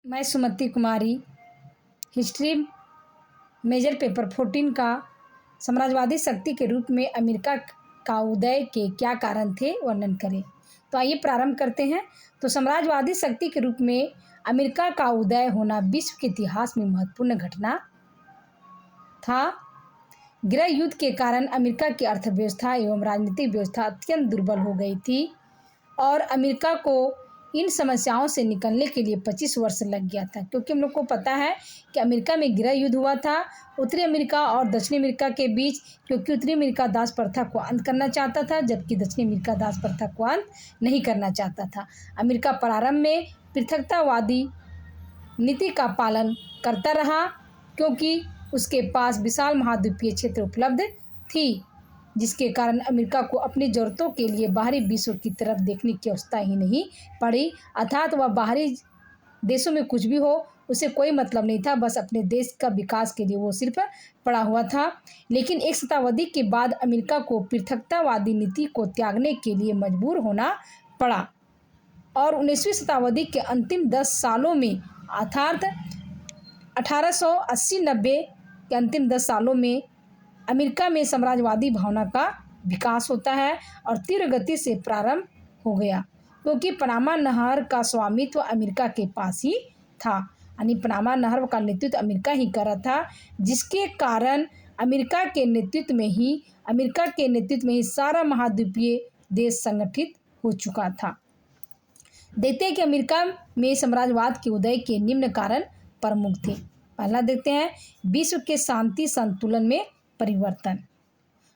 मैं सुमति कुमारी history major paper 14 का साम्राज्यवादी शक्ति के रूप में अमेरिका का उदय के क्या कारण थे वर्णन करें। तो आइए प्रारंभ करते हैं। तो साम्राज्यवादी शक्ति के रूप में अमेरिका का उदय होना विश्व के इतिहास में महत्वपूर्ण घटना था। गृह युद्ध के कारण अमेरिका की अर्थव्यवस्था एवं राजनीतिक व्यवस्था अत्यंत दुर्बल हो गई थी और अमेरिका को इन समस्याओं से निकलने के लिए 25 वर्ष लग गया था, क्योंकि हम लोग को पता है कि अमेरिका में गृह युद्ध हुआ था उत्तरी अमेरिका और दक्षिणी अमेरिका के बीच, क्योंकि उत्तरी अमेरिका दास प्रथा को अंत करना चाहता था जबकि दक्षिणी अमेरिका दास प्रथा को अंत नहीं करना चाहता था। अमेरिका प्रारंभ में पृथकतावादी नीति का पालन करता रहा क्योंकि उसके पास विशाल महाद्वीपीय क्षेत्र उपलब्ध थी, जिसके कारण अमेरिका को अपनी ज़रूरतों के लिए बाहरी विश्व की तरफ देखने की आवश्यकता ही नहीं पड़ी। अर्थात वह बाहरी देशों में कुछ भी हो उसे कोई मतलब नहीं था, बस अपने देश का विकास के लिए वो सिर्फ पड़ा हुआ था। लेकिन एक शताब्दी के बाद अमेरिका को पृथकतावादी नीति को त्यागने के लिए मजबूर होना पड़ा और 19वीं शताब्दी के अंतिम 10 सालों में अर्थात 1880-90 के अंतिम 10 सालों में अमेरिका में साम्राज्यवादी भावना का विकास होता है और तीव्र गति से प्रारंभ हो गया, क्योंकि पनामा नहर का स्वामित्व अमेरिका के पास ही था। यानी पनामा नहर का नेतृत्व अमेरिका ही कर रहा था, जिसके कारण अमेरिका के नेतृत्व में ही सारा महाद्वीपीय देश संगठित हो चुका था। देखते हैं कि अमेरिका में साम्राज्यवाद के उदय के निम्न कारण प्रमुख थे। पहला देखते हैं विश्व के शांति संतुलन में परिवर्तन।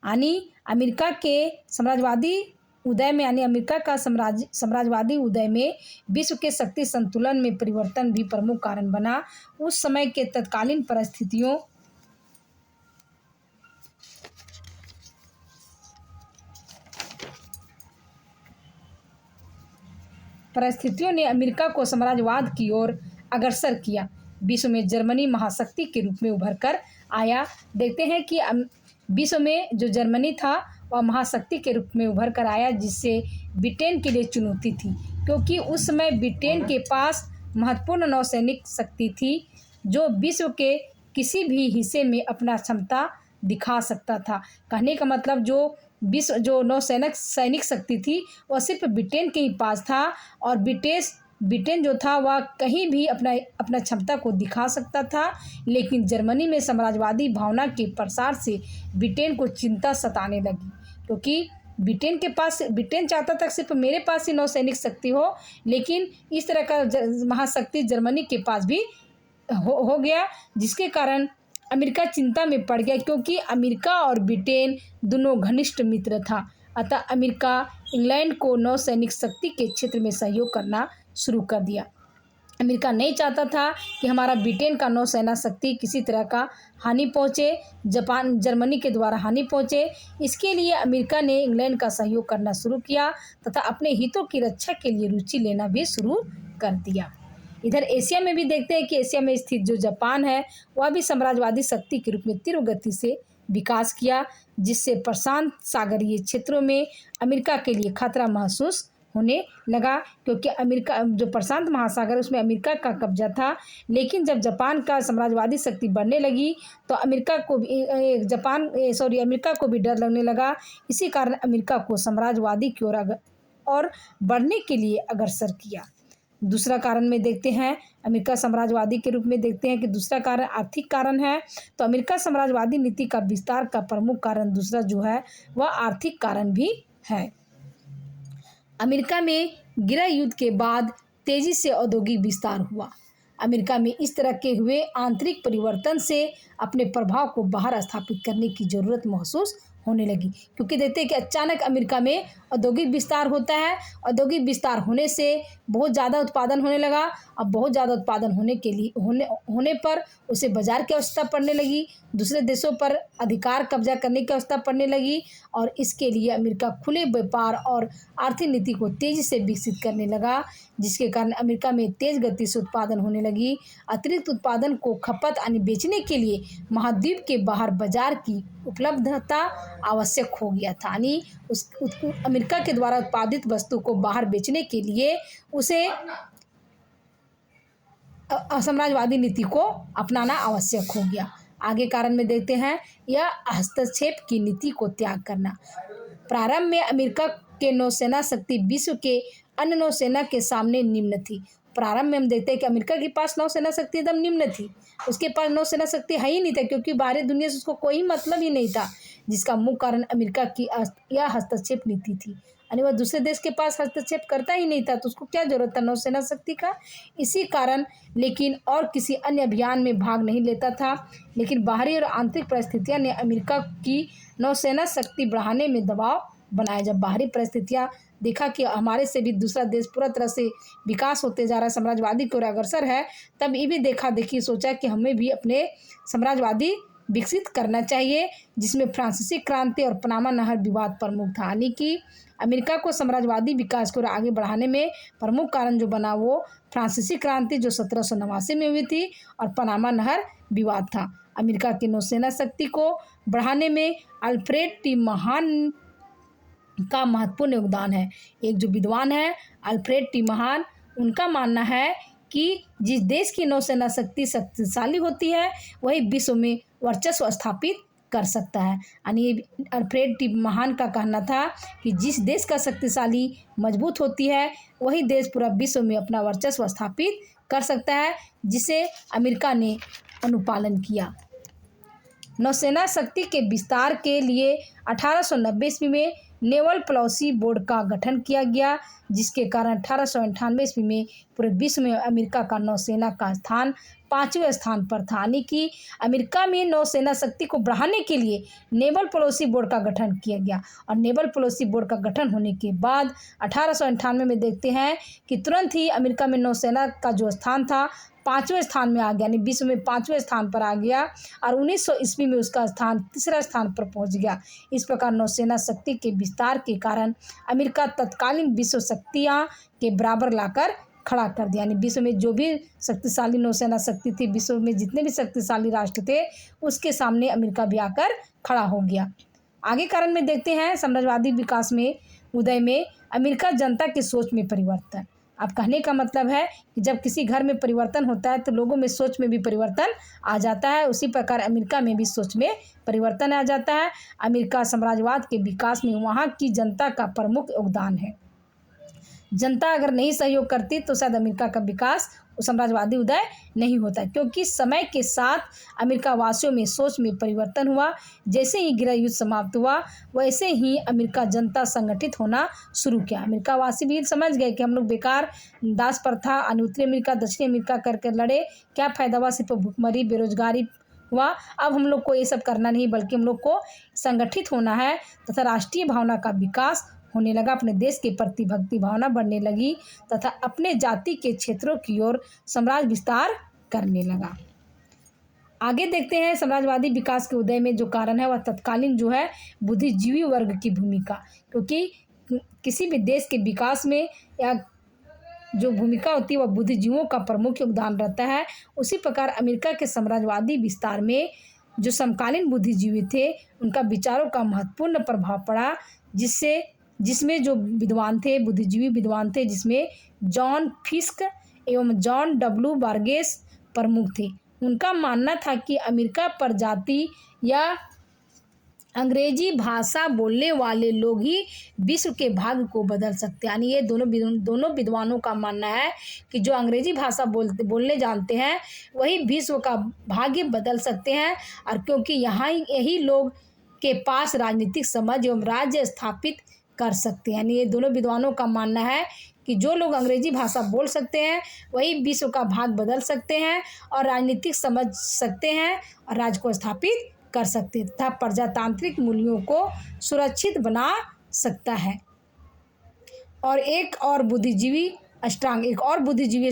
यानी अमेरिका के साम्राज्यवादी उदय में अमेरिका का साम्राज्यवादी उदय में विश्व के शक्ति संतुलन में परिवर्तन भी प्रमुख कारण बना। उस समय के तत्कालीन परिस्थितियों ने अमेरिका को साम्राज्यवाद की ओर अग्रसर किया। विश्व में जर्मनी महाशक्ति के रूप में उभर कर आया। देखते हैं कि विश्व में जो जर्मनी था वह महाशक्ति के रूप में उभर कर आया, जिससे ब्रिटेन के लिए चुनौती थी, क्योंकि उस समय ब्रिटेन के पास महत्वपूर्ण नौसैनिक शक्ति थी जो विश्व के किसी भी हिस्से में अपना क्षमता दिखा सकता था। कहने का मतलब जो सैनिक शक्ति थी वह सिर्फ ब्रिटेन के ही पास था और ब्रिटेन जो था वह कहीं भी अपना क्षमता को दिखा सकता था। लेकिन जर्मनी में साम्राज्यवादी भावना के प्रसार से ब्रिटेन को चिंता सताने लगी, क्योंकि ब्रिटेन चाहता था सिर्फ मेरे पास ही नौसैनिक शक्ति हो, लेकिन इस तरह का महाशक्ति जर्मनी के पास भी हो गया, जिसके कारण अमेरिका चिंता में पड़ गया, क्योंकि अमेरिका और ब्रिटेन दोनों घनिष्ठ मित्र था। अतः अमेरिका इंग्लैंड को नौसैनिक शक्ति के क्षेत्र में सहयोग करना शुरू कर दिया। अमेरिका नहीं चाहता था कि हमारा ब्रिटेन का नौसेना शक्ति किसी तरह का हानि पहुँचे, जर्मनी के द्वारा हानि पहुँचे। इसके लिए अमेरिका ने इंग्लैंड का सहयोग करना शुरू किया तथा अपने हितों की रक्षा के लिए रुचि लेना भी शुरू कर दिया। इधर एशिया में भी देखते हैं कि एशिया में स्थित जो जापान है वह भी साम्राज्यवादी शक्ति के रूप में तीव्र गति से विकास किया, जिससे प्रशांत सागरीय क्षेत्रों में अमेरिका के लिए खतरा महसूस होने लगा, क्योंकि अमेरिका जो प्रशांत महासागर उसमें अमेरिका का कब्जा था। लेकिन जब जापान का साम्राज्यवादी शक्ति बढ़ने लगी तो अमेरिका को भी डर लगने लगा। इसी कारण अमेरिका को साम्राज्यवादी की ओर बढ़ने के लिए अग्रसर किया। दूसरा कारण में देखते हैं अमेरिका साम्राज्यवादी के रूप में देखते हैं कि दूसरा कारण आर्थिक कारण है। तो अमेरिका साम्राज्यवादी नीति का विस्तार का प्रमुख कारण दूसरा जो है वह आर्थिक कारण भी है। अमेरिका में गृह युद्ध के बाद तेजी से औद्योगिक विस्तार हुआ। अमेरिका में इस तरह के हुए आंतरिक परिवर्तन से अपने प्रभाव को बाहर स्थापित करने की ज़रूरत महसूस होने लगी, क्योंकि देखते हैं कि अचानक अमेरिका में औद्योगिक विस्तार होता है। औद्योगिक विस्तार होने से बहुत ज़्यादा उत्पादन होने लगा। अब बहुत ज़्यादा उत्पादन होने पर उसे बाजार की आवश्यकता पड़ने लगी, दूसरे देशों पर अधिकार कब्जा करने की आवश्यकता पड़ने लगी और इसके लिए अमेरिका खुले व्यापार और आर्थिक नीति को तेज़ी से विकसित करने लगा, जिसके कारण अमेरिका में तेज़ गति से उत्पादन होने लगी। अतिरिक्त उत्पादन को खपत यानी बेचने के लिए महाद्वीप के बाहर बाजार की उपलब्धता आवश्यक हो गया था। यानी अमेरिका के द्वारा उत्पादित वस्तु को बाहर बेचने के लिए उसे साम्राज्यवादी नीति को अपनाना आवश्यक हो गया। आगे कारण में देखते हैं, यह हस्तक्षेप की नीति को त्याग करना। प्रारंभ में अमेरिका के नौसेना शक्ति विश्व के अन्य नौसेना के सामने निम्न थी। प्रारंभ में हम देखते हैं कि अमेरिका के पास नौसेना शक्ति एकदम निम्न थी, उसके पास नौसेना शक्ति है ही नहीं था, क्योंकि बाहरी दुनिया से उसको कोई मतलब ही नहीं था, जिसका मुख्य कारण अमेरिका की यह हस्तक्षेप नीति थी। यानी वह दूसरे देश के पास हस्तक्षेप करता ही नहीं था, तो उसको क्या जरूरत था नौसेना शक्ति का। इसी कारण लेकिन और किसी अन्य अभियान में भाग नहीं लेता था। लेकिन बाहरी और आंतरिक परिस्थितियां ने अमेरिका की नौसेना शक्ति बढ़ाने में दबाव बनाया। जब बाहरी परिस्थितियां देखा कि हमारे से भी दूसरा देश पूरा तरह से विकास होते जा रहा है, साम्राज्यवादी की ओर अग्रसर है, तब ये भी देखा देखी सोचा कि हमें भी अपने साम्राज्यवादी विकसित करना चाहिए, जिसमें फ्रांसीसी क्रांति और पनामा नहर विवाद प्रमुख था। यानी कि अमेरिका को साम्राज्यवादी विकास को आगे बढ़ाने में प्रमुख कारण जो बना वो फ्रांसीसी क्रांति जो 1789 में हुई थी और पनामा नहर विवाद था। अमेरिका की नौसेना शक्ति को बढ़ाने में अल्फ्रेड टी महान का महत्वपूर्ण योगदान है। एक जो विद्वान है अल्फ्रेड टी महान, उनका मानना है कि जिस देश की नौसेना शक्ति शक्तिशाली होती है वही विश्व में वर्चस्व स्थापित कर सकता है। यानी अल्फ्रेड टी महान का कहना था कि जिस देश का शक्तिशाली मजबूत होती है वही देश पूरा विश्व में अपना वर्चस्व स्थापित कर सकता है, जिसे अमेरिका ने अनुपालन किया। नौसेना शक्ति के विस्तार के लिए 1890 ईस्वी में नेवल पॉलिसी बोर्ड का गठन किया गया, जिसके कारण 1898 ईस्वी में पूरे विश्व में अमेरिका का नौसेना का स्थान 5वें स्थान पर था। यानी कि अमेरिका में नौसेना शक्ति को बढ़ाने के लिए नेवल पॉलिसी बोर्ड का गठन किया गया। और नेवल पॉलिसी बोर्ड का गठन होने के बाद 1898 में देखते हैं कि तुरंत ही अमेरिका में नौसेना का जो स्थान था 5वें स्थान में आ गया, यानी विश्व में 5वें स्थान पर आ गया। और 1900 ईस्वी में उसका स्थान 3रा स्थान पर पहुंच गया। इस प्रकार नौसेना शक्ति के विस्तार के कारण अमेरिका तत्कालीन विश्व शक्तियां के बराबर लाकर खड़ा कर दिया। यानी विश्व में जो भी शक्तिशाली नौसेना शक्ति थी, विश्व में जितने भी शक्तिशाली राष्ट्र थे, उसके सामने अमेरिका भी आकर खड़ा हो गया। आगे कारण में देखते हैं, साम्राज्यवादी विकास में उदय में अमेरिका जनता की सोच में परिवर्तन। अब कहने का मतलब है कि जब किसी घर में परिवर्तन होता है तो लोगों में सोच में भी परिवर्तन आ जाता है। उसी प्रकार अमेरिका में भी सोच में परिवर्तन आ जाता है। अमेरिका साम्राज्यवाद के विकास में वहाँ की जनता का प्रमुख योगदान है। जनता अगर नहीं सहयोग करती तो शायद अमेरिका का विकास साम्राज्यवादी उदय नहीं होता, क्योंकि समय के साथ अमेरिका वासियों में सोच में परिवर्तन हुआ। जैसे ही गृह युद्ध समाप्त हुआ वैसे ही अमेरिका जनता संगठित होना शुरू किया। अमेरिका वासी भी समझ गए कि हम लोग बेकार दास प्रथा उत्तरी अमेरिका दक्षिणी अमेरिका करके लड़े, क्या फायदा हुआ, सिर्फ भुखमरी बेरोजगारी हुआ। अब हम लोग को ये सब करना नहीं, बल्कि हम लोग को संगठित होना है तथा राष्ट्रीय भावना का विकास होने लगा। अपने देश के प्रति भक्ति भावना बढ़ने लगी तथा अपने जाति के क्षेत्रों की ओर साम्राज्य विस्तार करने लगा। आगे देखते हैं साम्राज्यवादी विकास के उदय में जो कारण है वह तत्कालीन जो है बुद्धिजीवी वर्ग की भूमिका, क्योंकि किसी भी देश के विकास में या जो भूमिका होती है वह बुद्धिजीवियों का प्रमुख योगदान रहता है। उसी प्रकार अमेरिका के साम्राज्यवादी विस्तार में जो समकालीन बुद्धिजीवी थे उनका विचारों का महत्वपूर्ण प्रभाव पड़ा, जिसमें जो विद्वान थे, बुद्धिजीवी विद्वान थे, जिसमें जॉन फिस्क एवं जॉन डब्ल्यू बार्गेस प्रमुख थे। उनका मानना था कि अमेरिका पर जाति या अंग्रेजी भाषा बोलने वाले लोग ही विश्व के भाग्य को बदल सकते हैं। यानी ये दोनों विद्वानों का मानना है कि जो अंग्रेजी भाषा बोलने जानते हैं वही विश्व का भाग्य बदल सकते हैं। और क्योंकि यहाँ यही लोग के पास राजनीतिक समझ एवं राज्य स्थापित कर सकते हैं। यानी ये दोनों विद्वानों का मानना है कि जो लोग अंग्रेजी भाषा बोल सकते हैं वही विश्व का भाग बदल सकते हैं और राजनीतिक समझ सकते हैं और राज्य को स्थापित कर सकते हैं तथा प्रजातांत्रिक मूल्यों को सुरक्षित बना सकता है। और एक और बुद्धिजीवी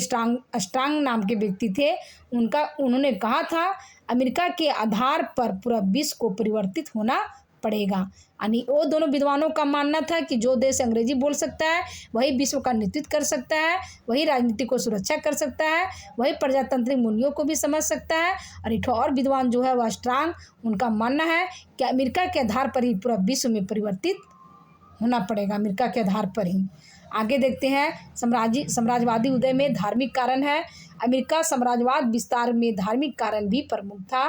स्ट्रांग नाम के व्यक्ति थे। उन्होंने कहा था अमेरिका के आधार पर पूरा विश्व को परिवर्तित होना पड़ेगा। यानी वो दोनों विद्वानों का मानना था कि जो देश अंग्रेजी बोल सकता है वही विश्व का नेतृत्व कर सकता है, वही राजनीति को सुरक्षा कर सकता है, वही प्रजातांत्रिक मूल्यों को भी समझ सकता है। और एक और विद्वान जो है वह स्ट्रांग, उनका मानना है कि अमेरिका के आधार पर ही पूरा विश्व में परिवर्तित होना पड़ेगा, अमेरिका के आधार पर ही। आगे देखते हैं साम्राज्यवादी उदय में धार्मिक कारण है। अमेरिका साम्राज्यवाद विस्तार में धार्मिक कारण भी प्रमुख था।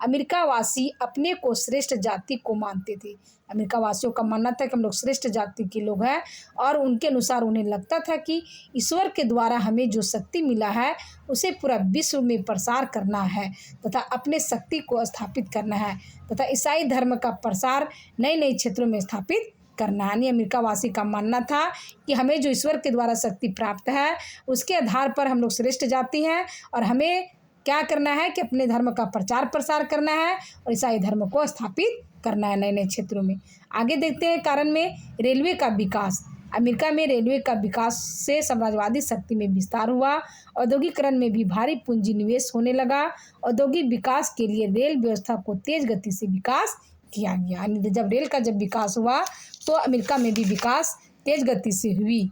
अमेरिकावासी अपने को श्रेष्ठ जाति को मानते थे। अमेरिका वासियों का मानना था कि हम लोग श्रेष्ठ जाति के लोग हैं और उनके अनुसार उन्हें लगता था कि ईश्वर के द्वारा हमें जो शक्ति मिला है उसे पूरा विश्व में प्रसार करना है तथा अपने शक्ति को स्थापित करना है तथा ईसाई धर्म का प्रसार नए नए क्षेत्रों में स्थापित करना। यानी अमेरिकावासी का मानना था कि हमें जो ईश्वर के द्वारा शक्ति प्राप्त है उसके आधार पर हम लोग श्रेष्ठ जाति हैं और हमें क्या करना है कि अपने धर्म का प्रचार प्रसार करना है और ईसाई धर्म को स्थापित करना है नए नए क्षेत्रों में। आगे देखते हैं कारण में रेलवे का विकास। अमेरिका में रेलवे का विकास से साम्राज्यवादी शक्ति में विस्तार हुआ। औद्योगिकरण में भी भारी पूंजी निवेश होने लगा। औद्योगिक विकास के लिए रेल व्यवस्था को तेज गति से विकास किया गया। यानी जब रेल का जब विकास हुआ तो अमेरिका में भी विकास तेज गति से हुई।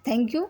Thank you.